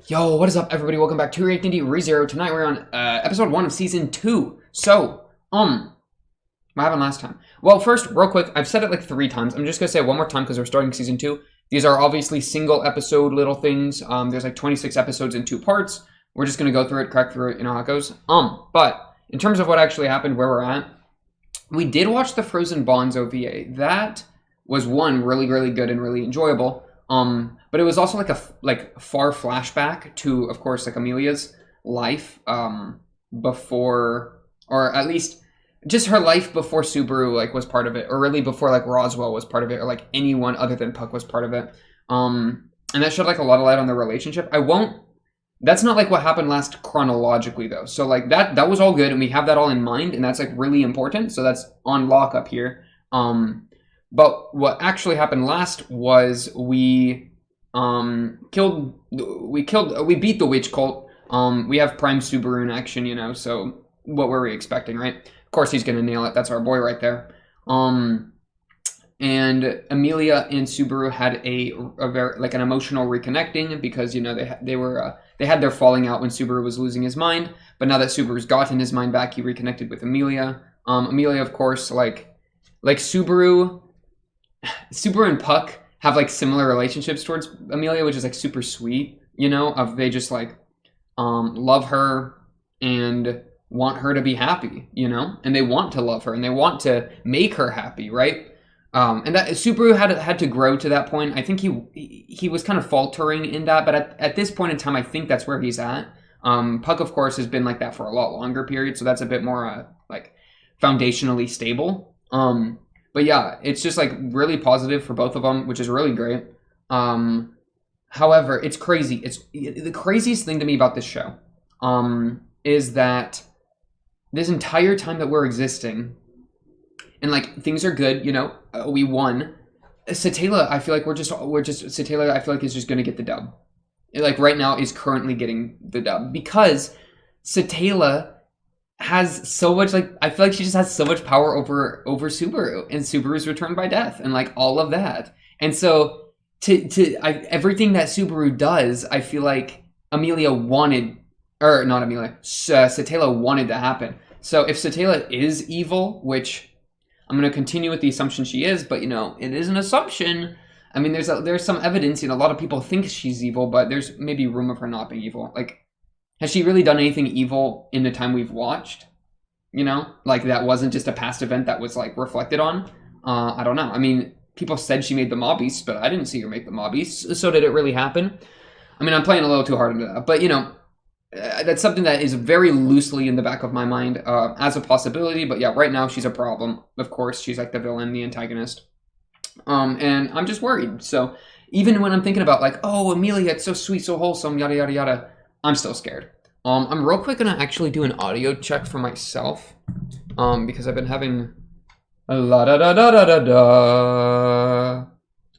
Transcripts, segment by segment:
Yo, what is up, everybody? Welcome back to Reacting to ReZero. Tonight we're on episode 1 of season 2. So, what happened last time? Well, first, real quick, I've said it like 3 times. I'm just gonna say it one more time because we're starting season 2. These are obviously single episode little things. There's like 26 episodes in 2 parts. We're just gonna go through it, crack through it, you know how it goes. But in terms of what actually happened, where we're at, we did watch the Frozen Bonds OVA. That was one really, really good and really enjoyable. But it was also like a far flashback to, of course, like Amelia's life before, or at least just her life before Subaru like was part of it, or really before like Roswell was part of it, or like anyone other than Puck was part of it. And that shed like a lot of light on their relationship. That's not like what happened last chronologically though. So like that was all good, and we have that all in mind, and that's like really important. So that's on lock up here. But what actually happened last was we beat the witch cult. We have Prime Subaru in action, you know, so what were we expecting, right? Of course he's gonna nail it. That's our boy right there. And Amelia and Subaru had a very like an emotional reconnecting because, you know, they had their falling out when Subaru was losing his mind, but now that Subaru's gotten his mind back, he reconnected with Amelia. Amelia, of course, like Subaru and Puck have like similar relationships towards Amelia, which is like super sweet, you know, of they just like love her and want her to be happy, you know, and they want to love her and they want to make her happy, right? And that Subaru had to grow to that point. I think he was kind of faltering in that, but at this point in time, I think that's where he's at. Puck, of course, has been like that for a lot longer period, so that's a bit more like foundationally stable. But yeah, it's just like really positive for both of them, which is really great. However, it's crazy. It's the craziest thing to me about this show is that this entire time that we're existing and like things are good, you know, we won. Satela, I feel like Satela, I feel like is just going to get the dub. Like right now is currently getting the dub because Satela has so much, like, I feel like she just has so much power over Subaru and Subaru's returned by death and like all of that. And so everything that Subaru does, I feel like Satela wanted to happen. So if Satela is evil, which I'm going to continue with the assumption she is, but you know, it is an assumption. I mean, there's some evidence, you know, a lot of people think she's evil, but there's maybe room of her not being evil. Like, has she really done anything evil in the time we've watched? You know, like that wasn't just a past event that was like reflected on. I don't know. I mean, people said she made the mob beasts, but I didn't see her make the mob beasts. So did it really happen? I mean, I'm playing a little too hard into that, but you know, that's something that is very loosely in the back of my mind as a possibility. But yeah, right now she's a problem. Of course, she's like the villain, the antagonist. And I'm just worried. So even when I'm thinking about like, oh, Amelia, it's so sweet, so wholesome, yada, yada, yada, I'm still scared. I'm real quick gonna actually do an audio check for myself, because I've been having a la da da da da da da.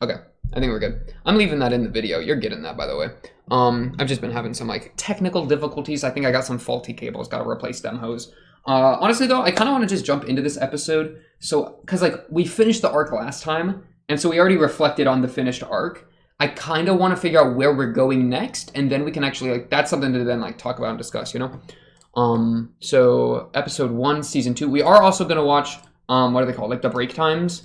Okay, I think we're good. I'm leaving that in the video. You're getting that, by the way. I've just been having some like technical difficulties. I think I got some faulty cables. Got to replace them hose. Honestly though, I kind of want to just jump into this episode. So, cause like we finished the arc last time, and so we already reflected on the finished arc. I kind of want to figure out where we're going next, and then we can actually, like, that's something to then, like, talk about and discuss, you know? So, episode 1, season 2. We are also going to watch, what are they called? Like, the break times.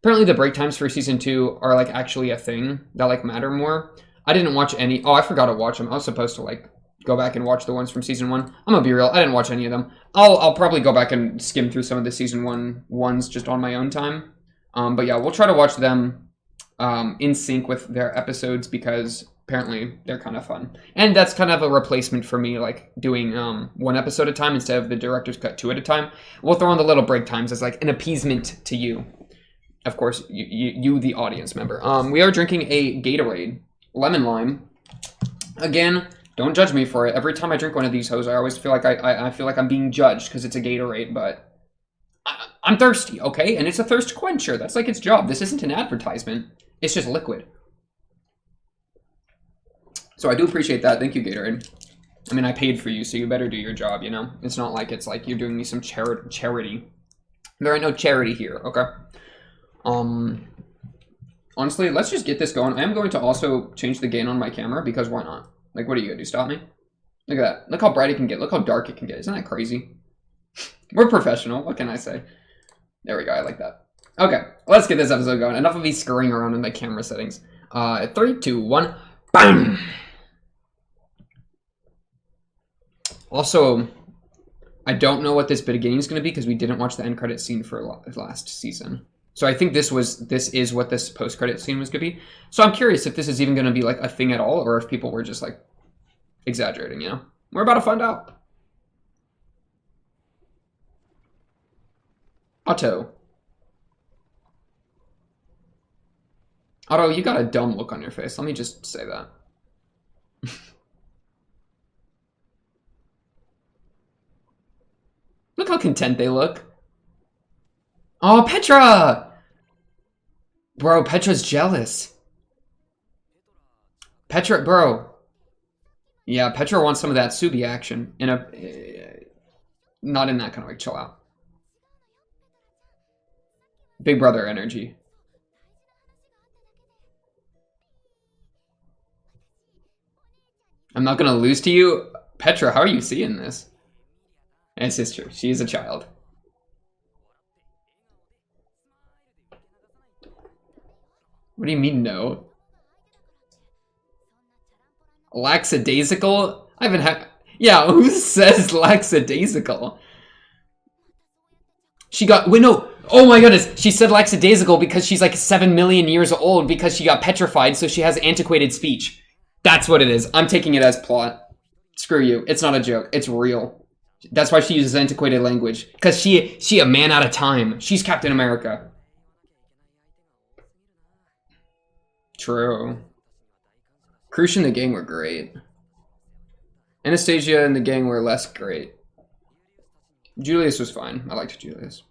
Apparently, the break times for season 2 are, like, actually a thing that, like, matter more. I didn't watch any. Oh, I forgot to watch them. I was supposed to, like, go back and watch the ones from season 1. I'm gonna be real. I didn't watch any of them. I'll probably go back and skim through some of the season 1 ones just on my own time. But, yeah, we'll try to watch them in sync with their episodes because apparently they're kind of fun. And that's kind of a replacement for me, like doing 1 episode at a time instead of the director's cut 2 at a time. We'll throw in the little break times as like an appeasement to you. Of course, you the audience member. We are drinking a Gatorade lemon lime. Again, don't judge me for it. Every time I drink one of these hoes, I always feel like I feel like I'm being judged because it's a Gatorade, but I'm thirsty, okay? And it's a thirst quencher. That's like its job. This isn't an advertisement. It's just liquid. So I do appreciate that. Thank you, Gatorade. I mean, I paid for you, so you better do your job, you know? It's not like it's like you're doing me some charity. There ain't no charity here, okay? Honestly, let's just get this going. I am going to also change the gain on my camera because why not? Like, what are you gonna do? Stop me? Look at that. Look how bright it can get. Look how dark it can get. Isn't that crazy? We're professional. What can I say? There we go. I like that. Okay, let's get this episode going. Enough of me scurrying around in the camera settings. 3, 2, 1. BAM! Also, I don't know what this bit of game is going to be because we didn't watch the end credit scene for last season. So I think this is what this post credit scene was going to be. So I'm curious if this is even going to be like a thing at all, or if people were just like exaggerating. You know, we're about to find out. Otto, you got a dumb look on your face. Let me just say that. Look how content they look. Oh, Petra! Bro, Petra's jealous. Petra, bro. Yeah, Petra wants some of that Subi action. Not in that kind of way. Chill out. Big brother energy. I'm not gonna lose to you. Petra, how are you seeing this? It's just true. She is a child. What do you mean, no? Lackadaisical? I haven't had... Yeah, who says lackadaisical? She got... Wait, no. Oh my goodness. She said lackadaisical because she's like 7 million years old because she got petrified, so she has antiquated speech. That's what it is. I'm taking it as plot. Screw you. It's not a joke. It's real. That's why she uses antiquated language. Because she a man out of time. She's Captain America. True. Krush and the gang were great. Anastasia and the gang were less great. Julius was fine. I liked Julius.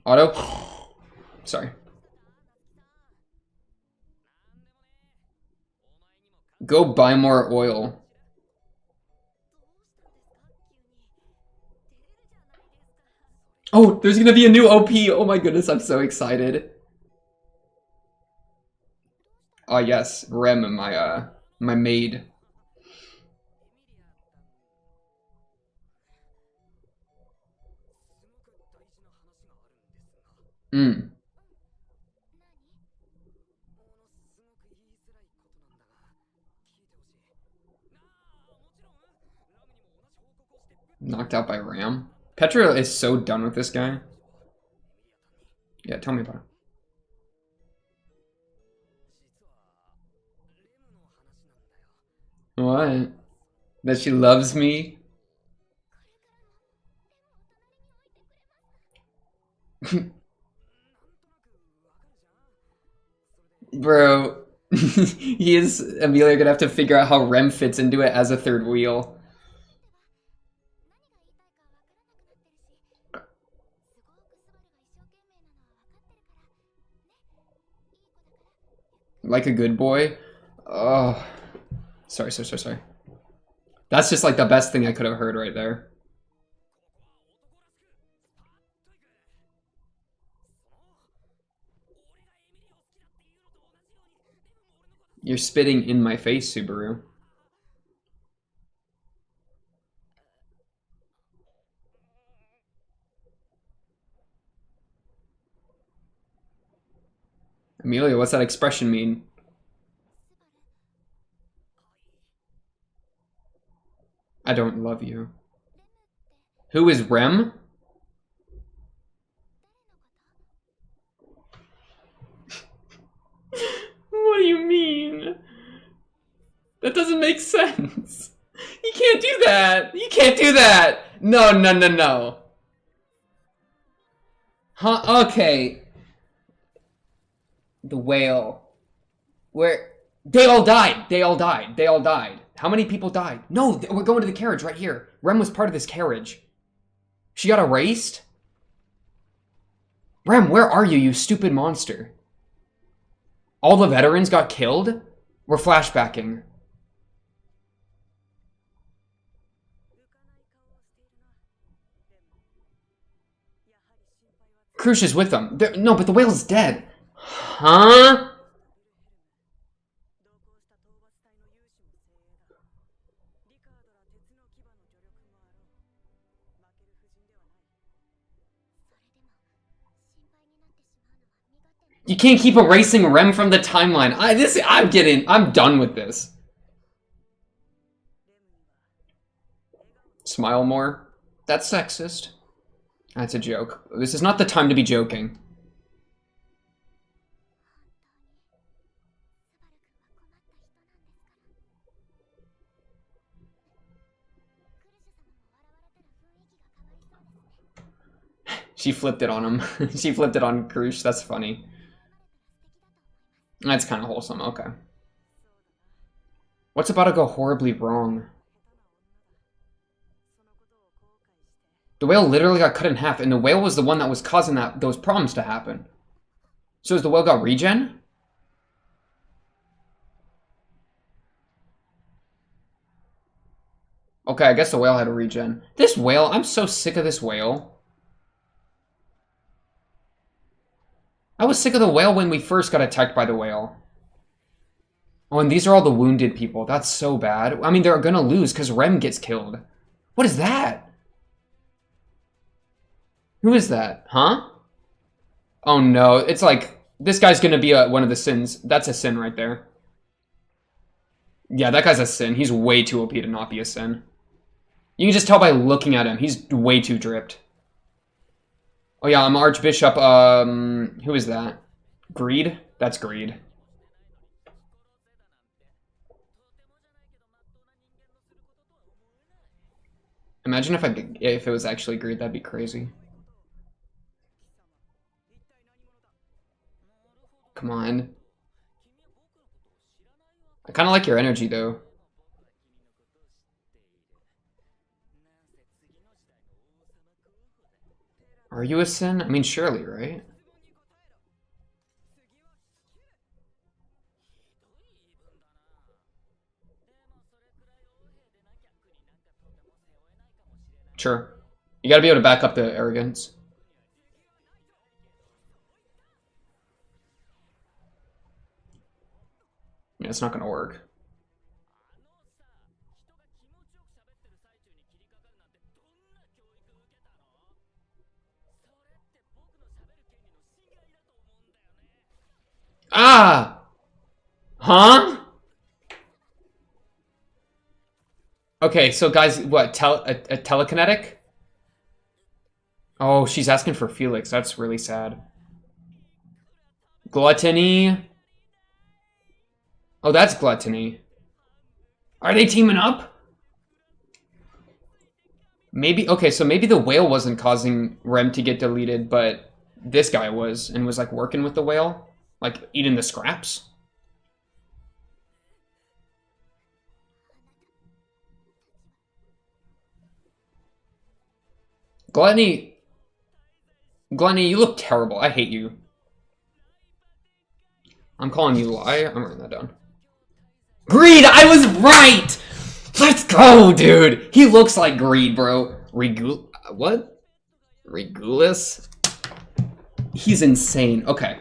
Otto? Sorry. Go buy more oil. Oh, there's gonna be a new OP. Oh my goodness, I'm so excited. Oh yes, Rem, my maid. Mm. Knocked out by Ram. Petra is so done with this guy. Yeah, tell me about it. What? That she loves me? Bro, Amelia gonna have to figure out how Rem fits into it as a third wheel. Like a good boy? Oh, sorry. That's just like the best thing I could have heard right there. You're spitting in my face, Subaru. Amelia, what's that expression mean? I don't love you. Who is Rem? What do you mean? That doesn't make sense. You can't do that. You can't do that. No. Huh? Okay. The whale. Where? They all died. How many people died? No, we're going to the carriage right here. Rem was part of this carriage. She got erased? Rem, where are you, you stupid monster? All the veterans got killed? We're flashbacking. Krush is with them. No, but the whale's dead. Huh? You can't keep erasing Rem from the timeline. I'm done with this. Smile more. That's sexist. That's a joke. This is not the time to be joking. She flipped it on him. She flipped it on Krush. That's funny. That's kind of wholesome. Okay. What's about to go horribly wrong? The whale literally got cut in half, and the whale was the one that was causing those problems to happen. So has the whale got regen? Okay, I guess the whale had a regen. This whale, I'm so sick of this whale. I was sick of the whale when we first got attacked by the whale. Oh, and these are all the wounded people. That's so bad. I mean, they're gonna lose because Rem gets killed. What is that? Who is that? Huh? Oh no, it's like, this guy's gonna be one of the sins. That's a sin right there. Yeah, that guy's a sin. He's way too OP to not be a sin. You can just tell by looking at him. He's way too dripped. Oh yeah, I'm Archbishop, who is that? Greed? That's Greed. Imagine if it was actually Greed, that'd be crazy. Come on. I kind of like your energy, though. Are you a sin? I mean, surely, right? Sure. You gotta be able to back up the arrogance. Yeah, it's not gonna work. Ah! Huh? Okay, so guys, what, a telekinetic? Oh, she's asking for Felix. That's really sad. Gluttony. Oh, that's Gluttony. Are they teaming up? Maybe, okay, so maybe the whale wasn't causing Rem to get deleted, but this guy was, and was like working with the whale. Like, eating the scraps. Gluttony, you look terrible. I hate you. I'm calling you lie. I'm writing that down. Greed! I was right! Let's go, dude! He looks like Greed, bro. What? Regulus? He's insane. Okay.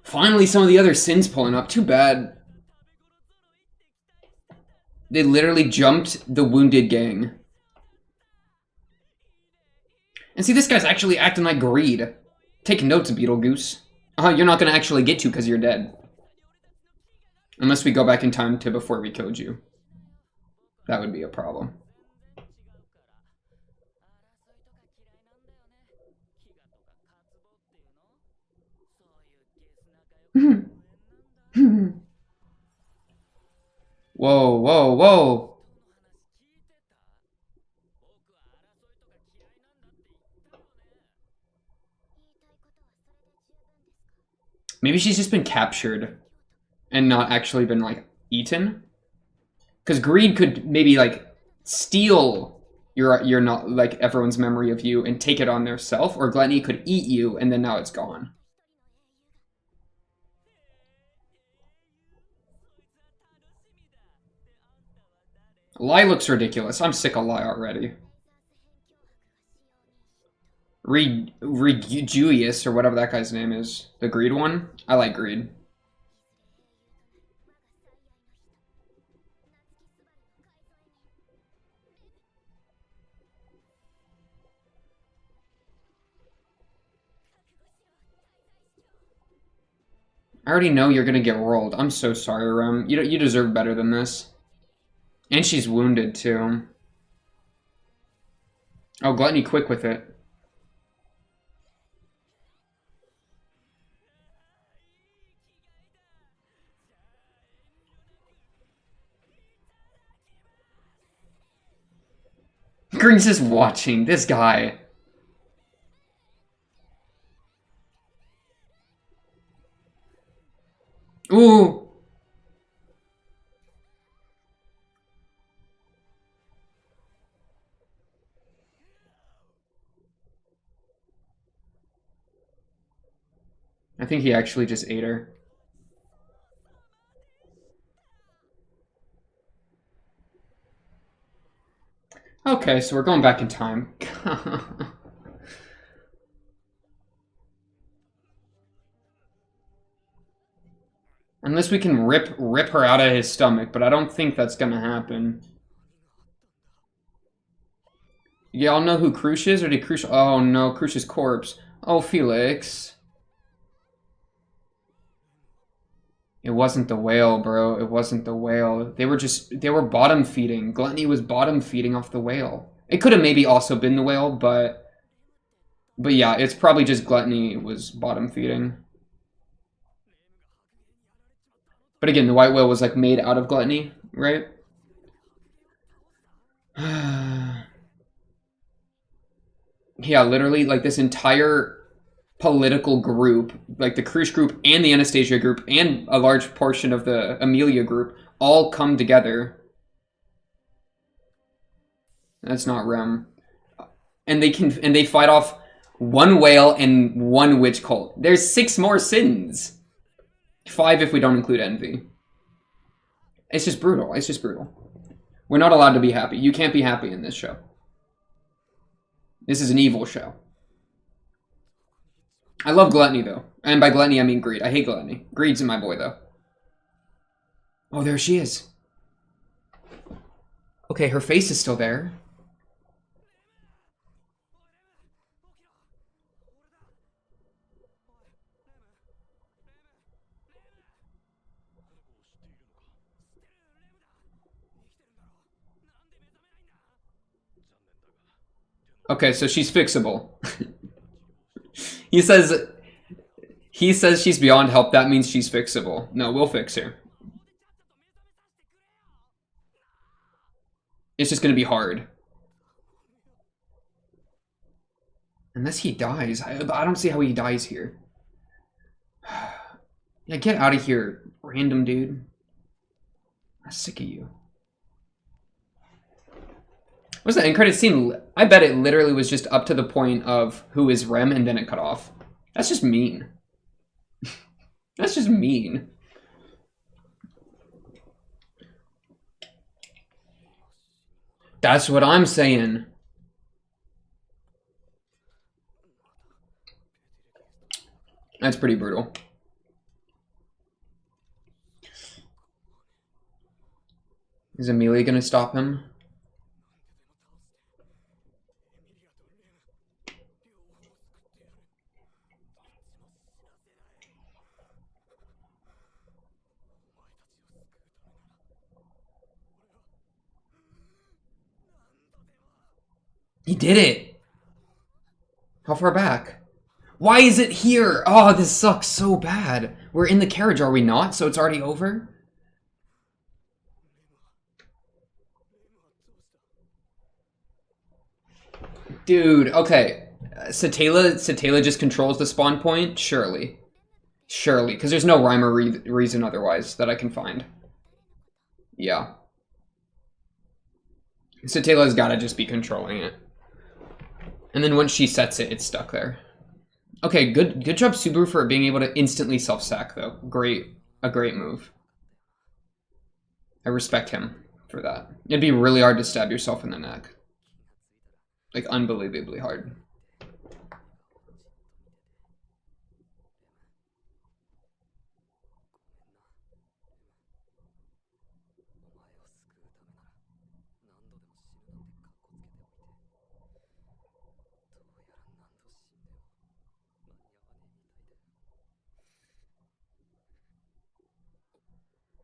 Finally, some of the other sins pulling up. Too bad. They literally jumped the wounded gang. And see, this guy's actually acting like Greed. Take notes, Beetlegoose. You're not going to actually get to because you're dead. Unless we go back in time to before we killed you. That would be a problem. Whoa, whoa, whoa. Maybe she's just been captured and not actually been, like, eaten? Because Greed could maybe, like, steal your not, like, everyone's memory of you and take it on their self, or Gluttony could eat you and then now it's gone. Lie looks ridiculous. I'm sick of Lie already. Julius, or whatever that guy's name is. The Greed one? I like Greed. I already know you're gonna get rolled. I'm so sorry, Rem. You deserve better than this. And she's wounded, too. Oh, Gluttony quick with it. Green's just watching. This guy. Ooh. I think he actually just ate her. Okay, so we're going back in time. Unless we can rip her out of his stomach, but I don't think that's gonna happen. Y'all know who Krush is, or did Krush... Oh no, Krush's corpse. Oh, Felix. It wasn't the whale, bro. It wasn't the whale. They were bottom feeding. Gluttony was bottom feeding off the whale. It could have maybe also been the whale, but yeah, it's probably just Gluttony was bottom feeding. But again, the white whale was like made out of Gluttony, right? Yeah, literally, like this entire political group, like the Krush group and the Anastasia group and a large portion of the Amelia group, all come together. That's not Rem. And they fight off one whale and one witch cult. There's 6 more sins. 5 if we don't include envy. It's just brutal. It's just brutal. We're not allowed to be happy. You can't be happy in this show. This is an evil show. I love Gluttony, though. And by Gluttony, I mean Greed. I hate Gluttony. Greed's my boy, though. Oh, there she is. Okay, her face is still there. Okay, so she's fixable. He says she's beyond help. That means she's fixable. No, we'll fix her. It's just gonna be hard. Unless he dies. I don't see how he dies here. Yeah, get out of here, random dude. I'm sick of you. What's that end credit scene? I bet it literally was just up to the point of who is Rem and then it cut off. That's just mean. That's just mean. That's what I'm saying. That's pretty brutal. Is Amelia gonna stop him? He did it! How far back? Why is it here? Oh, this sucks so bad. We're in the carriage, are we not? So it's already over? Dude, okay. Satela just controls the spawn point? Surely. Surely, because there's no rhyme or reason otherwise that I can find. Yeah. Satela's gotta just be controlling it. And then once she sets it, it's stuck there. Okay, good job, Subaru, for being able to instantly self-sack, though. A great move. I respect him for that. It'd be really hard to stab yourself in the neck. Like, unbelievably hard.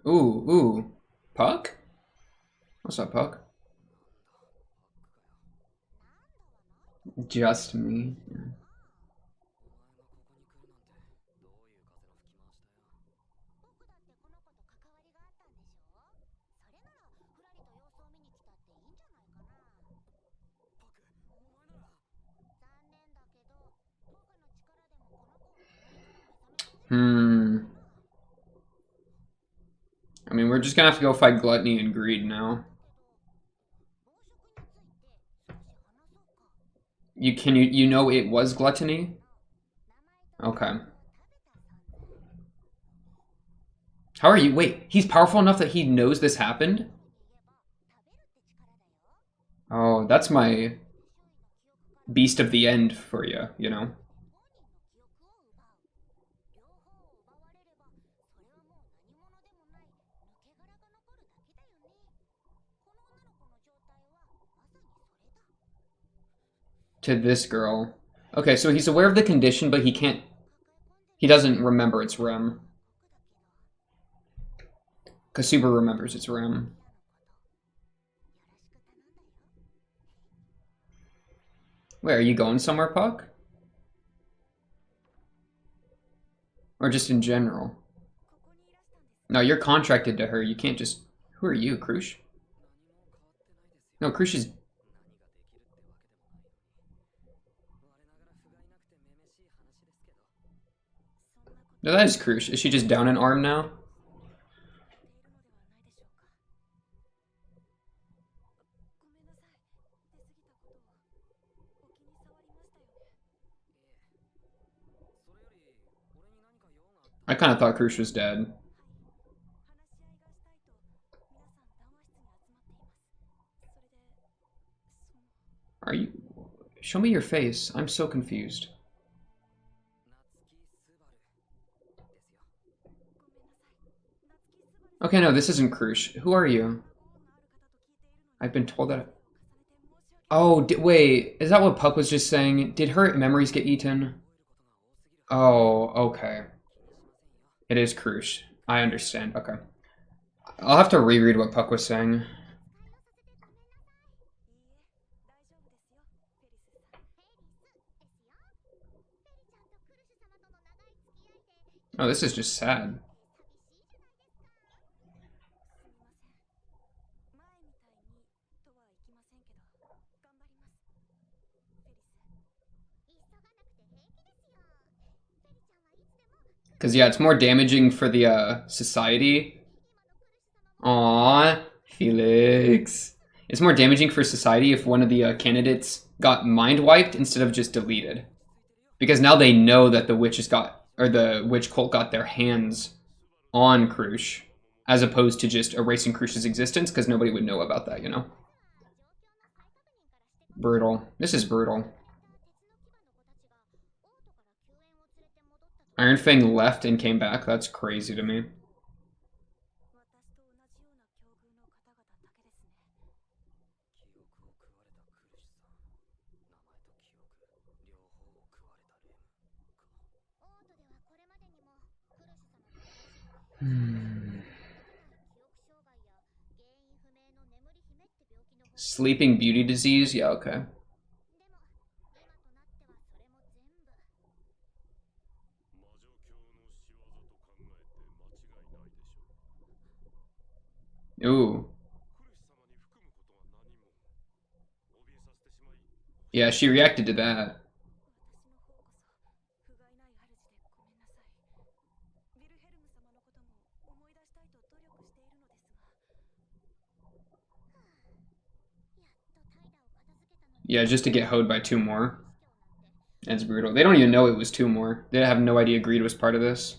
Ooh, ooh. Puck? What's up, Puck? Just me. Yeah. I mean, we're just gonna have to go fight Gluttony and Greed now. You know it was Gluttony? Okay. How are you? Wait, he's powerful enough that he knows this happened? Oh, that's my beast of the end for you, you know? To this girl. Okay, so he's aware of the condition, but he doesn't remember its REM. Kasuba remembers its REM. Wait, are you going somewhere, Puck? Or just in general? No, you're contracted to her. You can't just... Who are you, Krush? No, Krush is... No, that is Krush. Is she just down an arm now? I kind of thought Krush was dead. Are you... Show me your face. I'm so confused. Okay, no, this isn't Krush. Who are you? I've been told that... Oh, wait. Is that what Puck was just saying? Did her memories get eaten? Oh, okay. It is Krush. I understand. Okay. I'll have to reread what Puck was saying. Oh, this is just sad. Because, yeah, it's more damaging for the society. Aww, Felix. It's more damaging for society if one of the candidates got mind wiped instead of just deleted. Because now they know that the witches got, or the witch cult got their hands on Krush, as opposed to just erasing Krush's existence, because nobody would know about that, you know? Brutal. This is brutal. Iron Fang left and came back. That's crazy to me. Sleeping Beauty disease? Yeah, okay. Ooh. Yeah, she reacted to that. Yeah, just to get hoed by 2 more. That's brutal. They don't even know it was 2 more. They have no idea Greed was part of this.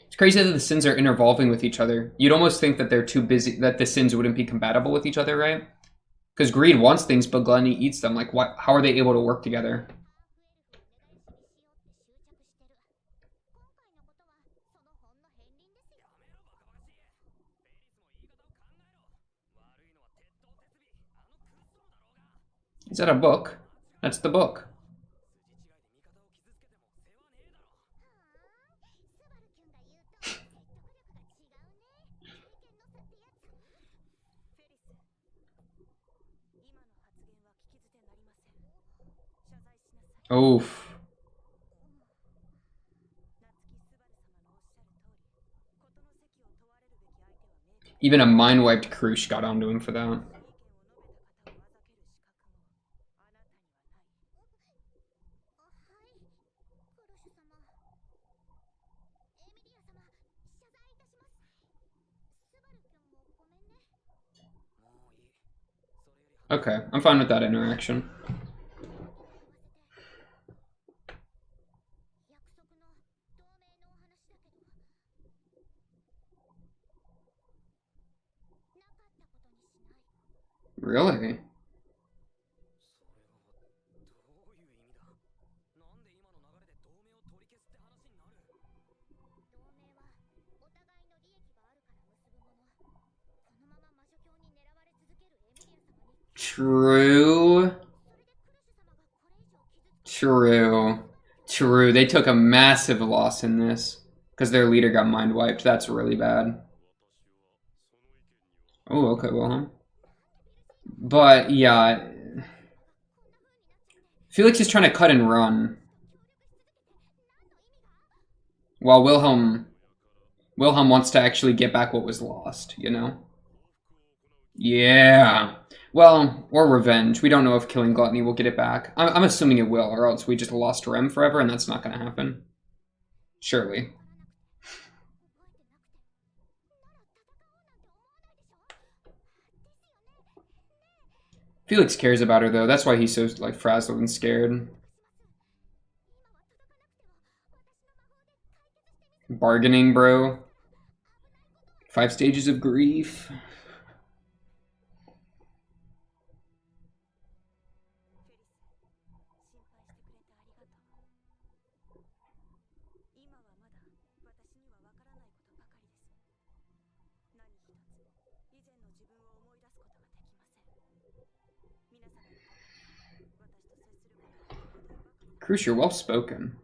It's crazy that the sins are intervolving with each other. You'd almost think that they're too busy, that the sins wouldn't be compatible with each other, right? Because Greed wants things, but Gluttony eats them. Like, what? How are they able to work together? Is that a book? That's the book. Oof. Even a mind-wiped Krush got onto him for that. Okay, I'm fine with that interaction. Really? True. True. True. They took a massive loss in this because their leader got mind wiped. That's really bad. Oh, okay, Wilhelm. But yeah, Felix is trying to cut and run, while Wilhelm wants to actually get back what was lost. You know? Yeah. Well, or revenge. We don't know if killing Gluttony will get it back. I'm assuming it will, or else we just lost Rem forever, and that's not going to happen. Surely. Felix cares about her, though. That's why he's so, like, frazzled and scared. Bargaining, bro. 5 stages of grief. Krush, you're well spoken.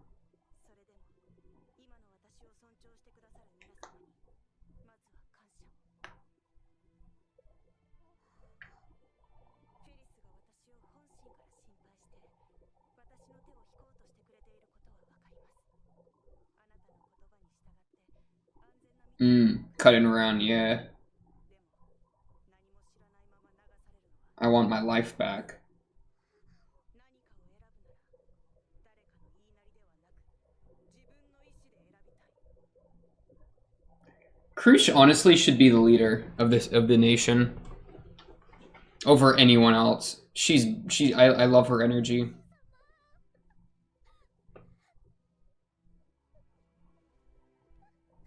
Cutting around, yeah. I want my life back. Krush honestly should be the leader of the nation over anyone else. I love her energy.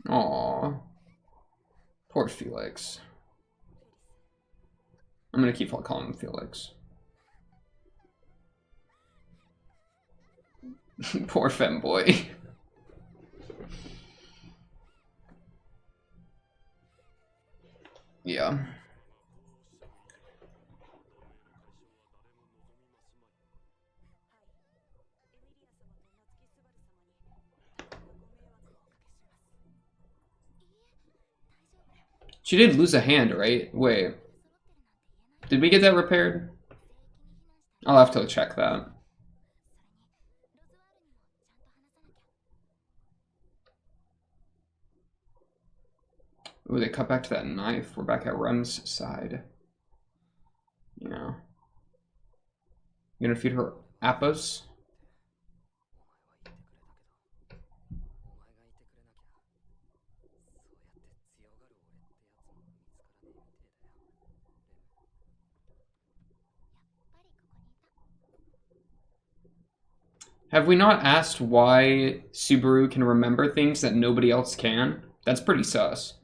Aww. Poor Felix. I'm gonna keep calling him Felix. Poor femboy. Yeah. She did lose a hand, right? Wait. Did we get that repaired? I'll have to check that. Ooh, they cut back to that knife. We're back at Rem's side. Yeah. You gonna feed her apples? Have we not asked why Subaru can remember things that nobody else can? That's pretty sus.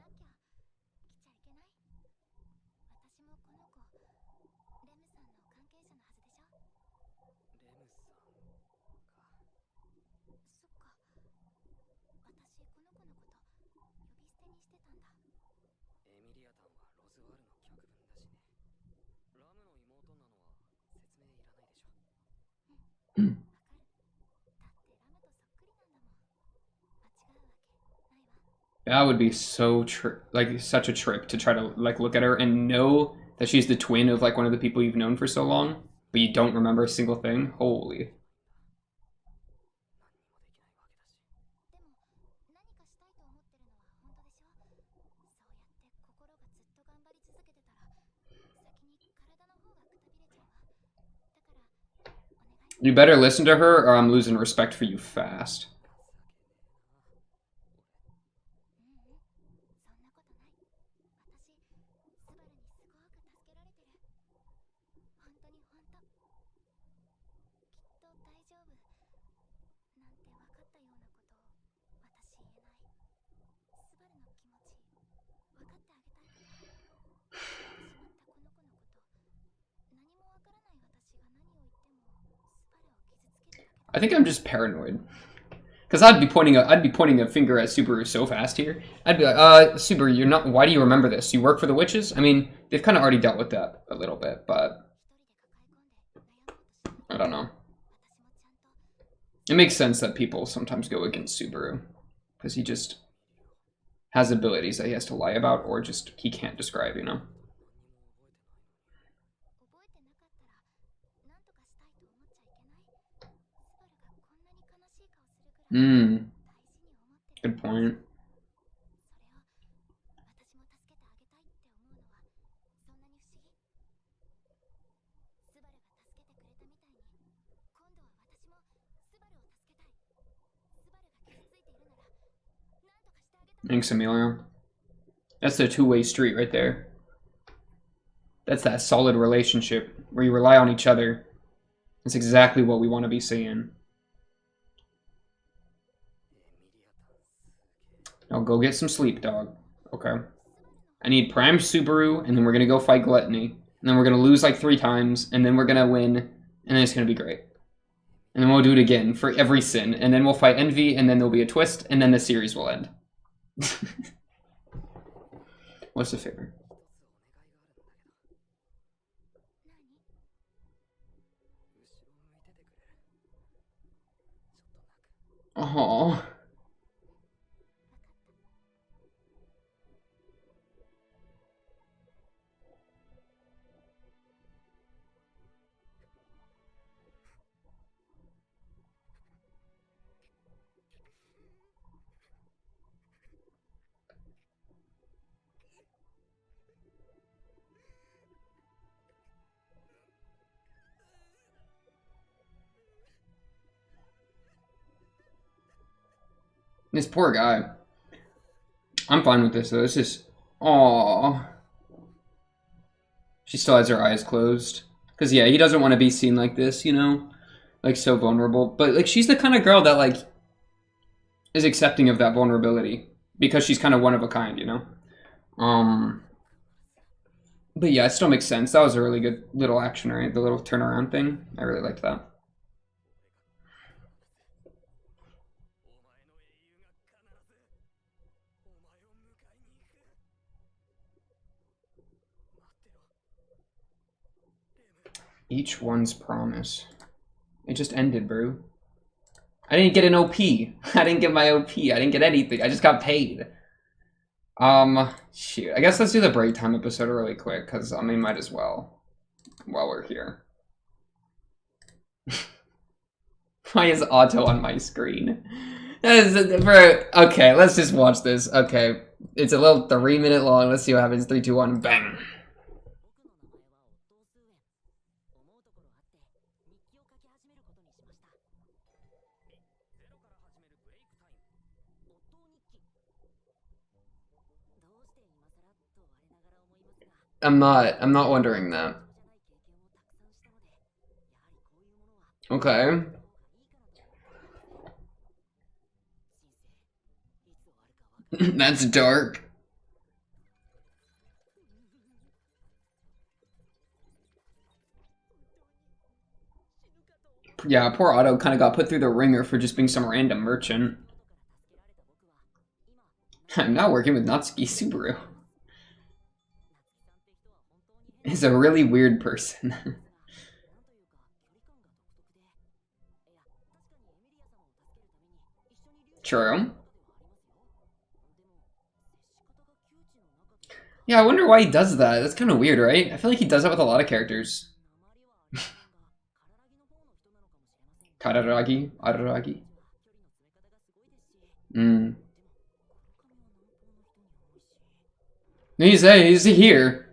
That would be so like such a trick to try to like look at her and know that she's the twin of like one of the people you've known for so long, but you don't remember a single thing. Holy. You better listen to her or I'm losing respect for you fast. I think I'm just paranoid. Because I'd be pointing a finger at Subaru so fast here. I'd be like, Subaru, you're not. Why do you remember this? You work for the witches? I mean, they've kind of already dealt with that a little bit, but I don't know. It makes sense that people sometimes go against Subaru because he just has abilities that he has to lie about or just he can't describe, you know. Good point. Thanks, Emilio. That's the two-way street right there. That's that solid relationship where you rely on each other. That's exactly what we want to be seeing. Now go get some sleep, dog. Okay. I need Prime Subaru, and then we're going to go fight Gluttony. And then we're going to lose like 3 times, and then we're going to win, and then it's going to be great. And then we'll do it again for every sin, and then we'll fight Envy, and then there'll be a twist, and then the series will end. What's the favor? Oh. This poor guy. I'm fine with this though. It's just, aww. She still has her eyes closed. Cause yeah, he doesn't want to be seen like this, you know, like so vulnerable. But like, she's the kind of girl that like is accepting of that vulnerability because she's kind of one of a kind, you know. But yeah, it still makes sense. That was a really good little action, right? The little turnaround thing. I really liked that. Each one's promise. It just ended, bro. I didn't get an OP. I didn't get my OP. I didn't get anything. I just got paid. Shoot. I guess let's do the break time episode really quick, because, I mean, might as well. While we're here. Why is Auto on my screen? Okay, let's just watch this. Okay. It's a little 3-minute long. Let's see what happens. 3, 2, 1, bang. I'm not wondering that. Okay. That's dark. Yeah, poor Otto kind of got put through the ringer for just being some random merchant. I'm now working with Natsuki Subaru. He's a really weird person. True. Yeah, I wonder why he does that. That's kind of weird, right? I feel like he does that with a lot of characters. Kararagi? Araragi? He's here.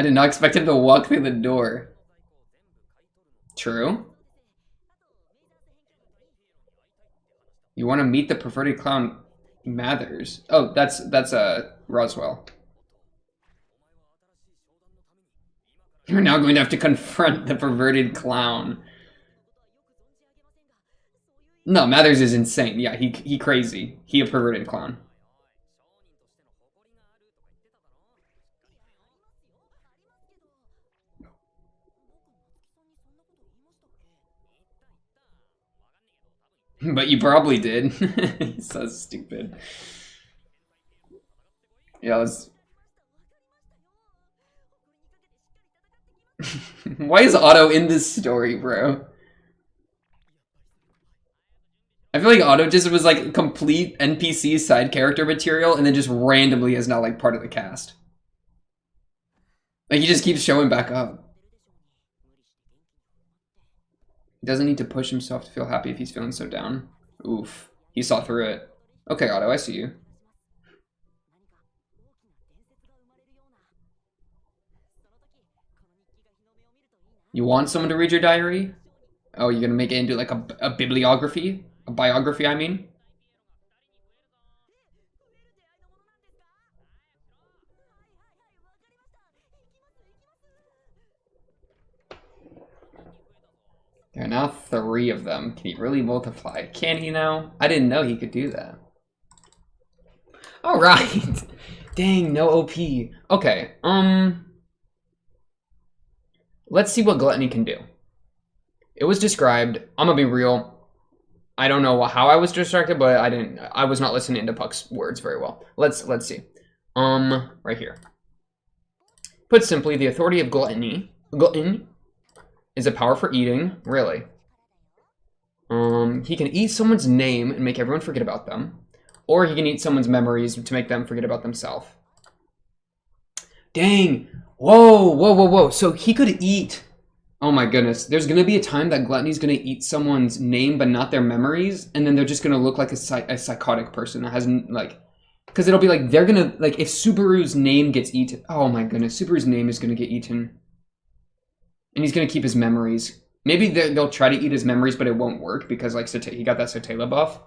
I did not expect him to walk through the door. True. You want to meet the perverted clown Mathers. Oh, that's Roswell. You're now going to have to confront the perverted clown. No, Mathers is insane. Yeah, he crazy. He a perverted clown. But you probably did. He's so stupid. Yeah, let's... Why is Otto in this story, bro? I feel like Otto just was like complete NPC side character material and then just randomly is now like part of the cast. Like he just keeps showing back up. He doesn't need to push himself to feel happy if he's feeling so down. Oof. He saw through it. Okay, Otto, I see you. You want someone to read your diary? Oh, you're gonna make it into like a bibliography? A biography, I mean? There are now 3 of them. Can he really multiply? Can he now? I didn't know he could do that. Alright! Dang, no OP. Okay, let's see what Gluttony can do. It was described, I'm gonna be real, I don't know how I was distracted, but I was not listening to Puck's words very well. Let's see. Right here. Put simply, the authority of glutton is a power for eating, really. He can eat someone's name and make everyone forget about them, or he can eat someone's memories to make them forget about themselves. Dang, whoa. So he could eat, oh my goodness. There's gonna be a time that Gluttony's gonna eat someone's name but not their memories, and then they're just gonna look like a psychotic person that hasn't, like, because it'll be like, they're gonna, like, if Subaru's name gets eaten, oh my goodness, Subaru's name is gonna get eaten. And he's gonna keep his memories. Maybe they'll try to eat his memories, but it won't work because, like, he got that Sotela buff.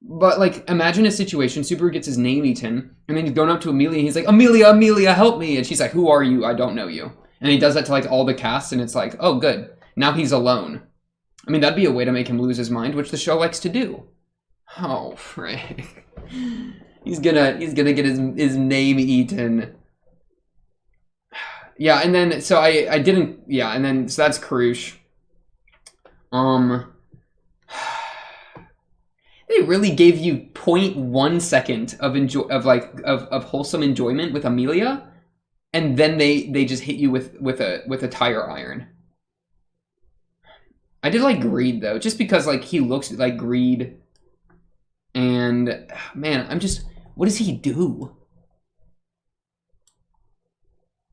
But, like, imagine a situation, Subaru gets his name eaten, and then he's going up to Amelia, and he's like, Amelia, help me! And she's like, who are you? I don't know you. And he does that to, like, all the cast, and it's like, oh, good. Now he's alone. I mean, that'd be a way to make him lose his mind, which the show likes to do. Oh, frick. He's gonna get his name eaten. Yeah, and then, so I didn't, yeah, and then, so that's Karoosh. They really gave you 0.1 second of wholesome enjoyment with Amelia, and then they just hit you with a tire iron. I did like Greed though, just because like he looks like Greed, and man, what does he do?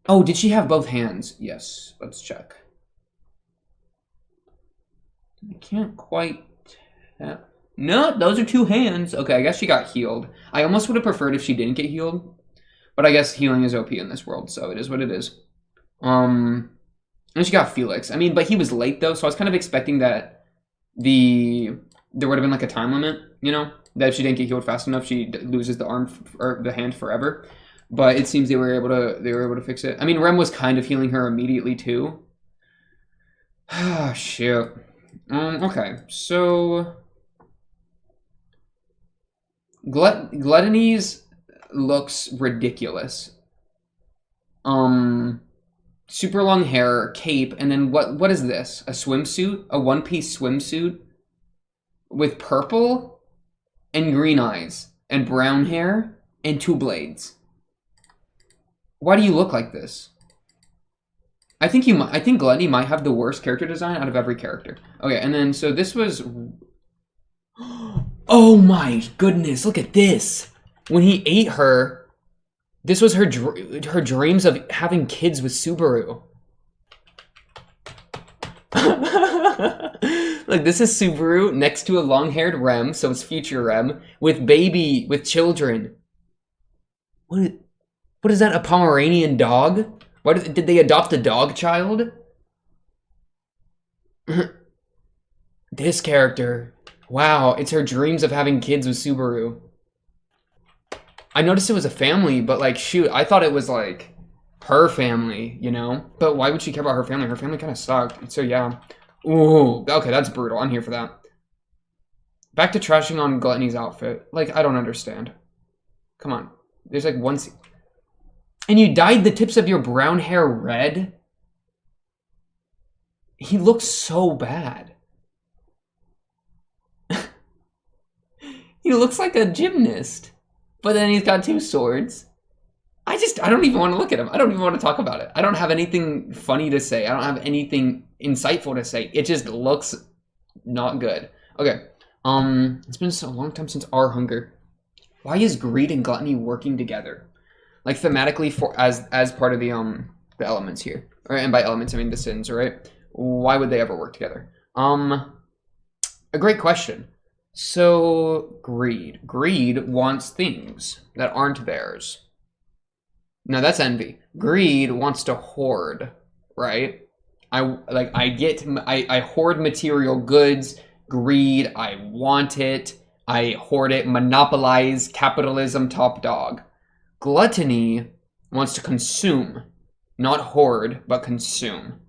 Oh, did she have both hands? Yes, let's check. I can't quite tell. No, those are 2 hands. Okay, I guess she got healed. I almost would have preferred if she didn't get healed, but I guess healing is OP in this world, so it is what it is. And she got Felix. I mean, but he was late though, so I was kind of expecting that there would have been like a time limit, you know, that if she didn't get healed fast enough, she loses the arm or the hand forever. But it seems they were able to fix it. I mean, Rem was kind of healing her immediately too. Ah, shit. Okay, so Gluttony's looks ridiculous. Super long hair, cape, and then what is this? A swimsuit? A one-piece swimsuit with purple and green eyes and brown hair and 2 blades. Why do you look like this? I think Gluttony might have the worst character design out of every character. Okay, and then so this was. Oh my goodness! Look at this. When he ate her, this was her dreams of having kids with Subaru. Look, this is Subaru next to a long-haired Rem, so it's future Rem with children. What is that? A Pomeranian dog? What did they adopt a dog child? This character. Wow, it's her dreams of having kids with Subaru. I noticed it was a family, but like, shoot, I thought it was like her family, you know? But why would she care about her family? Her family kind of sucked. So yeah. Ooh, okay, that's brutal. I'm here for that. Back to trashing on Gluttony's outfit. Like, I don't understand. Come on. There's like one scene. And you dyed the tips of your brown hair red? He looks so bad. He looks like a gymnast. But then he's got two swords. I don't even want to look at him. I don't even want to talk about it. I don't have anything funny to say. I don't have anything insightful to say. It just looks not good. Okay. It's been so long time since our hunger. Why is greed and gluttony working together? Like thematically for as part of the elements here. All right, and by elements I mean the sins, right? Why would they ever work together? A great question. So greed. Greed wants things that aren't theirs. Now that's envy. Greed wants to hoard, right? I hoard material goods. Greed, I want it. I hoard it. Monopolize capitalism, top dog. Gluttony wants to consume, not hoard, but consume.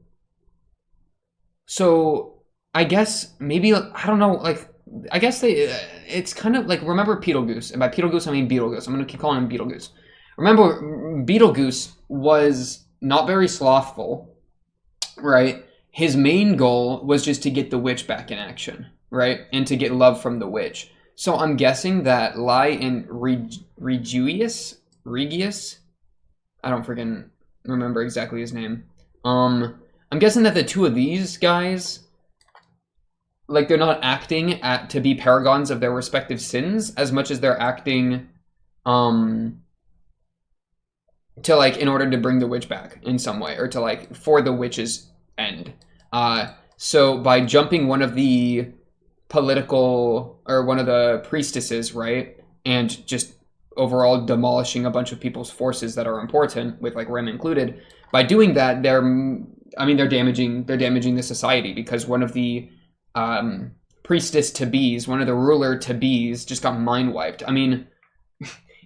So I guess maybe, I don't know, like, I guess it's kind of like, remember Beetlejuice, and by Beetlejuice I mean Beetlejuice. I'm going to keep calling him Beetlejuice. Remember, Beetlejuice was not very slothful, right? His main goal was just to get the witch back in action, right? And to get love from the witch. So I'm guessing that Lai and Regius, I don't freaking remember exactly his name. I'm guessing that the two of these guys, like, they're not acting to be paragons of their respective sins as much as they're acting to, like, in order to bring the witch back in some way, or to, like, for the witch's end. So by jumping one of the political, or one of the priestesses, right, and just overall demolishing a bunch of people's forces that are important, with like Rem included, by doing that, they're damaging the society, because one of the priestess to-be's, one of the ruler to-be's just got mind wiped. I mean,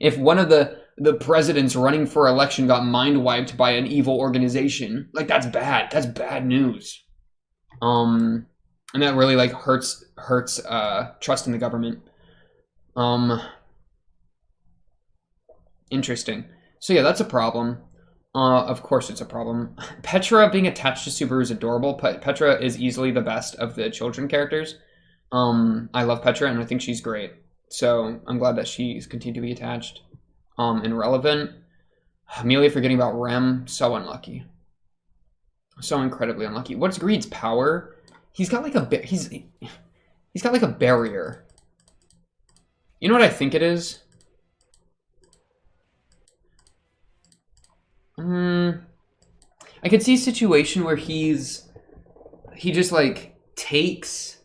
if one of the presidents running for election got mind wiped by an evil organization, like, that's bad. That's bad news. And that really, like, hurts trust in the government. Interesting. So yeah, that's a problem. Of course it's a problem. Petra being attached to Subaru is adorable. Petra is easily the best of the children characters. I love Petra, and I think she's great. So I'm glad that she's continued to be attached. And relevant. Amelia forgetting about Rem, so unlucky. So incredibly unlucky. What's Greed's power? He's got like he's got like a barrier. You know what I think it is? I could see a situation where he just like takes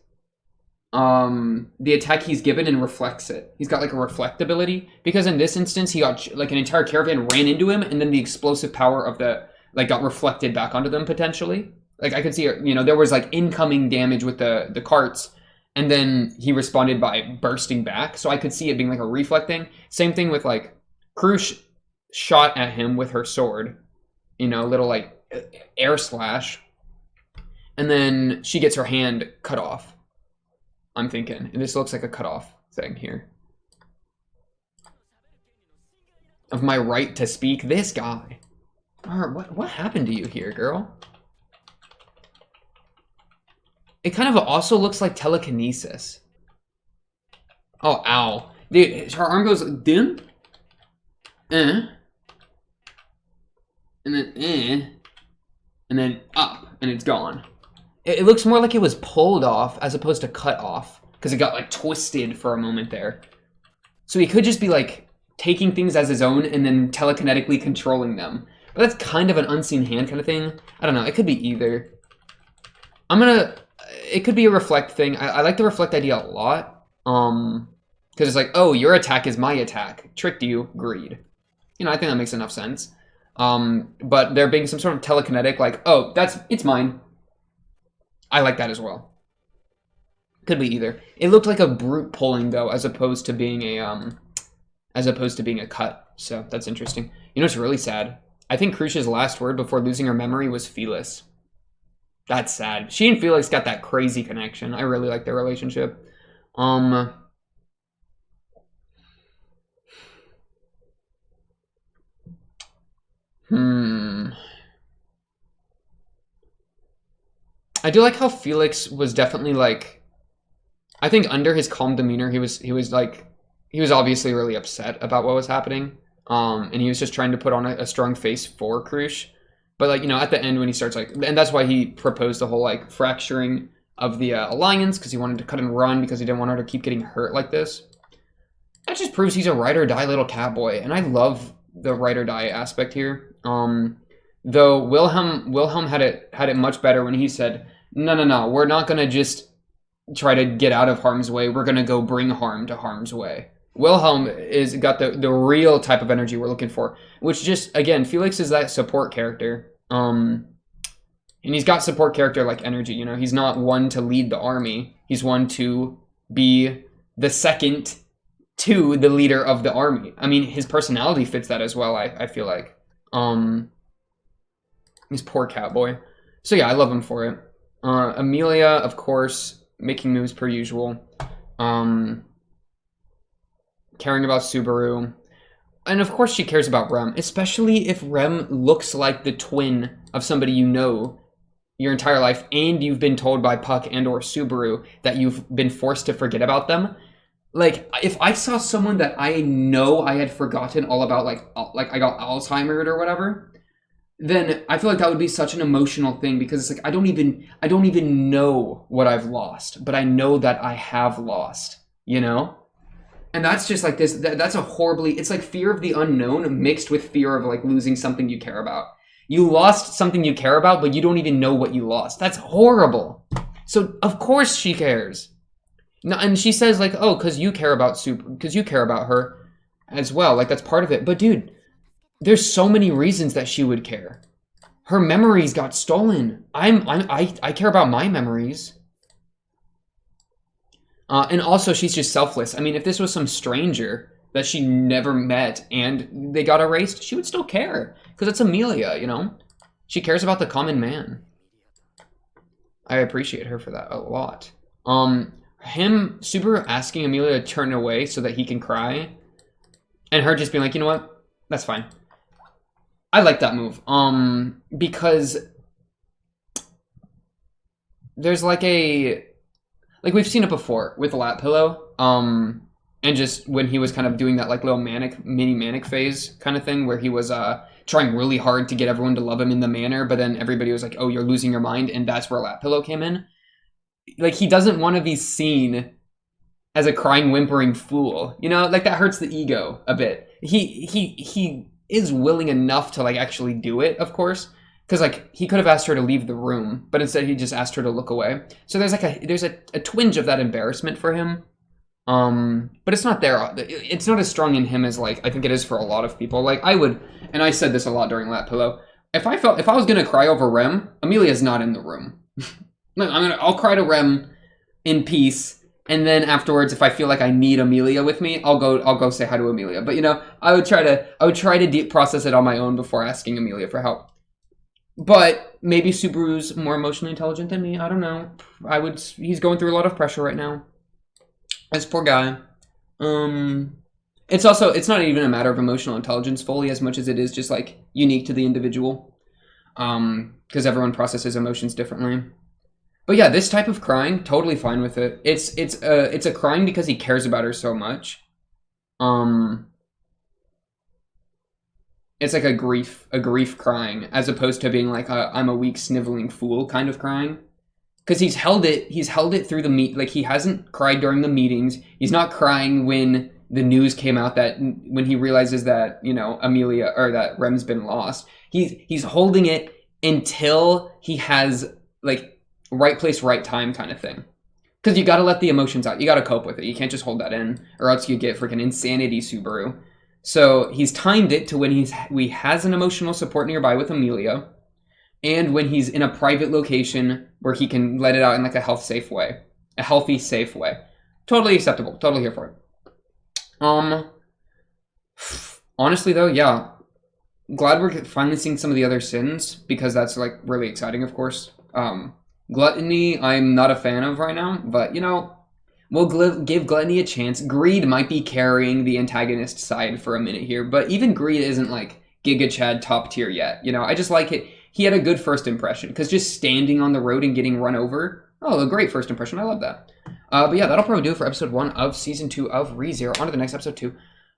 the attack he's given and reflects it. He's got like a reflect ability, because in this instance he got like an entire caravan ran into him, and then the explosive power of the like got reflected back onto them potentially. Like, I could see, you know, there was like incoming damage with the carts, and then he responded by bursting back. So I could see it being like a reflecting. Same thing with like Krush shot at him with her sword, you know, little like air slash, and then she gets her hand cut off. I'm thinking, and this looks like a cut off thing here. Of my right to speak, this guy. What happened to you here, girl? It kind of also looks like telekinesis. Oh, ow. Dude, her arm goes dim. And then and then up, and it's gone. It looks more like it was pulled off as opposed to cut off, because it got like twisted for a moment there. So he could just be like taking things as his own and then telekinetically controlling them. But that's kind of an unseen hand kind of thing. I don't know. It could be either. It could be a reflect thing. I like the reflect idea a lot. Because it's like, oh, your attack is my attack. Tricked you. Greed. You know, I think that makes enough sense. But there being some sort of telekinetic, like, oh, it's mine. I like that as well. Could be either. It looked like a brute pulling though, as opposed to being a cut. So that's interesting. You know what's really sad? I think Crucia's last word before losing her memory was Felix. That's sad. She and Felix got that crazy connection. I really like their relationship. I do like how Felix was definitely like, I think under his calm demeanor, he was obviously really upset about what was happening. And he was just trying to put on a strong face for Crush. But like, you know, at the end when he starts like, and that's why he proposed the whole like fracturing of the alliance, because he wanted to cut and run because he didn't want her to keep getting hurt like this. That just proves he's a ride or die little cat boy, and I love the ride or die aspect here. Though Wilhelm had it much better when he said, no, we're not gonna just try to get out of harm's way. We're gonna go bring harm to harm's way. Wilhelm is got the real type of energy we're looking for, which just, again, Felix is that support character. And he's got support character like energy, you know. He's not one to lead the army. He's one to be the second to the leader of the army. I mean, his personality fits that as well, I feel like. This poor cowboy. So yeah, I love him for it. Amelia, of course, making moves per usual. Caring about Subaru. And of course she cares about Rem, especially if Rem looks like the twin of somebody you know your entire life, and you've been told by Puck and or Subaru that you've been forced to forget about them. Like, if I saw someone that I know I had forgotten all about, like I got Alzheimer's or whatever, then I feel like that would be such an emotional thing, because it's like I don't even know what I've lost, but I know that I have lost, you know? And that's just like this, that's a horribly, it's like fear of the unknown mixed with fear of like losing something you care about. You lost something you care about, but you don't even know what you lost. That's horrible. So of course she cares. No, and she says like, oh, because you care about her as well. Like that's part of it. But dude, there's so many reasons that she would care. Her memories got stolen. I care about my memories. And also, she's just selfless. I mean, if this was some stranger that she never met and they got erased, she would still care. Because it's Amelia, you know? She cares about the common man. I appreciate her for that a lot. Subaru asking Amelia to turn away so that he can cry. And her just being like, you know what? That's fine. I like that move. Because there's like a... Like, we've seen it before with Lap Pillow, and just when he was kind of doing that, like, little mini manic phase kind of thing, where he was trying really hard to get everyone to love him in the manner, but then everybody was like, oh, you're losing your mind, and that's where Lap Pillow came in. Like, he doesn't want to be seen as a crying, whimpering fool, you know? Like, that hurts the ego a bit. He is willing enough to, like, actually do it, of course, because like he could have asked her to leave the room, but instead he just asked her to look away. So there's like a twinge of that embarrassment for him, but it's not there. It's not as strong in him as like I think it is for a lot of people. Like I would, and I said this a lot during Lap Pillow. If I was gonna cry over Rem, Amelia's not in the room. I'll cry to Rem in peace, and then afterwards, if I feel like I need Amelia with me, I'll go say hi to Amelia. But you know, I would try to process it on my own before asking Amelia for help. But maybe Subaru's more emotionally intelligent than me. I don't know. He's going through a lot of pressure right now. This poor guy. It's not even a matter of emotional intelligence fully as much as it is just like unique to the individual. Because everyone processes emotions differently. But yeah, this type of crying, totally fine with it. It's a crying because he cares about her so much. It's like a grief crying, as opposed to being like I'm a weak sniveling fool kind of crying. Because he's held it through the like he hasn't cried during the meetings. He's not crying when the news came out that when he realizes that, you know, Amelia or that Rem's been lost. He's holding it until he has like right place, right time kind of thing. Because you gotta let the emotions out. You gotta cope with it. You can't just hold that in, or else you get freaking insanity Subaru. So he's timed it to when he has an emotional support nearby with Amelia, and when he's in a private location where he can let it out in like a healthy, safe way. Totally acceptable. Totally here for it. Honestly though, yeah, glad we're finally seeing some of the other sins because that's like really exciting, of course. Gluttony, I'm not a fan of right now, but you know, we'll give Gluttony a chance. Greed might be carrying the antagonist side for a minute here, but even Greed isn't like Giga Chad top tier yet. You know, I just like it. He had a good first impression because just standing on the road and getting run over, oh, a great first impression. I love that. But yeah, that'll probably do it for episode 1 of season 2 of ReZero. On to the next episode 2.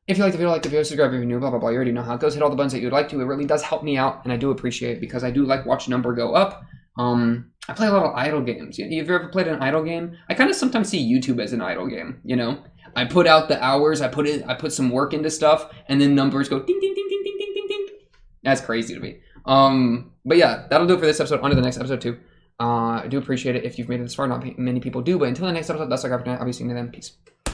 If you like the video, subscribe if you're new, blah, blah, blah. You already know how it goes. Hit all the buttons that you'd like to. It really does help me out, and I do appreciate it because I do like watch number go up. I play a lot of idle games. Have you ever played an idle game? I kind of sometimes see YouTube as an idle game, you know? I put out the hours, I put some work into stuff, and then numbers go ding, ding, ding, ding, ding, ding, ding, ding. That's crazy to me. But yeah, that'll do it for this episode. On to the next episode too. I do appreciate it if you've made it this far. Not many people do, but until the next episode, that's all I got for tonight. I'll be seeing you then. Peace.